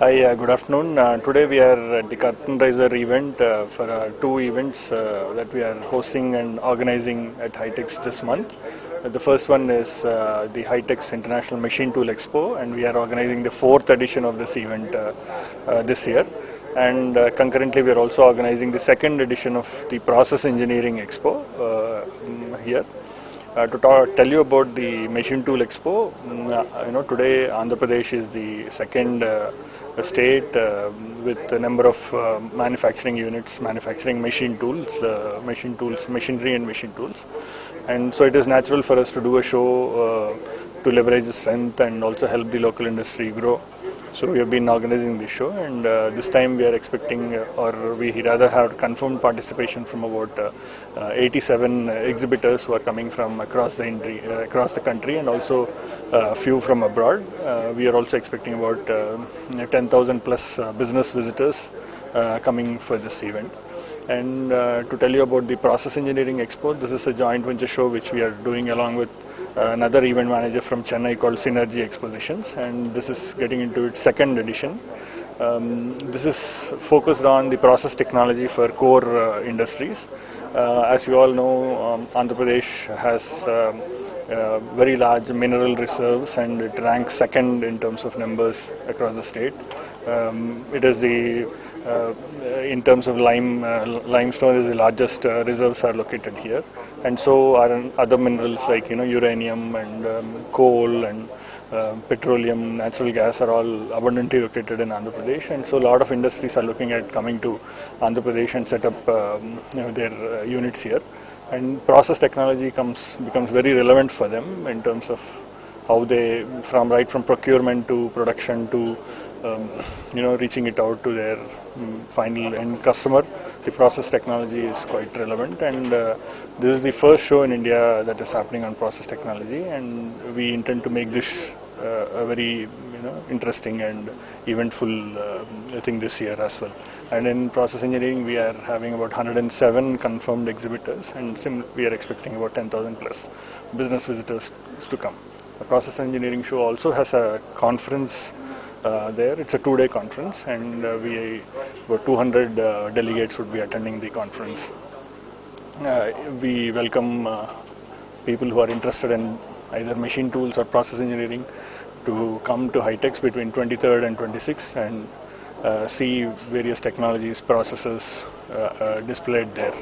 Hi, good afternoon. Today we are at the Curtain Raiser event for two events that we are hosting and organizing at HITEX this month. The first one is the HITEX International Machine Tool Expo, and we are organizing the fourth edition of this event this year. And concurrently, we are also organizing the second edition of the Process Engineering Expo here. Tell you about the Machine Tool Expo, today Andhra Pradesh is the second state with a number of manufacturing units, manufacturing machinery and machine tools. And so it is natural for us to do a show to leverage the strength and also help the local industry grow. So we have been organizing this show, and this time we are expecting, or we rather have confirmed participation from about 87 exhibitors who are coming from across the country, and also a few from abroad. We are also expecting about 10,000 plus business visitors coming for this event. And to tell you about the Process Engineering Expo, this is a joint venture show which we are doing along with another event manager from Chennai called Synergy Expositions, and this is getting into its second edition. This is focused on the process technology for core industries. As you all know, Andhra Pradesh has very large mineral reserves, and it ranks second in terms of numbers across the state. It is in terms of limestone is the largest reserves are located here, and so are other minerals like uranium and coal and petroleum, natural gas are all abundantly located in Andhra Pradesh, and so a lot of industries are looking at coming to Andhra Pradesh and set up their units here. And process technology becomes very relevant for them in terms of how they, right from procurement to production to reaching it out to their final end customer. The process technology is quite relevant, and this is the first show in India that is happening on process technology, and we intend to make this a very interesting and eventful thing this year as well. And in process engineering, we are having about 107 confirmed exhibitors, and we are expecting about 10,000 plus business visitors to come. The process engineering show also has a conference there. It's a 2-day conference, and about 200 delegates would be attending the conference. We welcome people who are interested in either machine tools or process engineering to come to HITEX between 23rd and 26th and see various technologies, processes displayed there.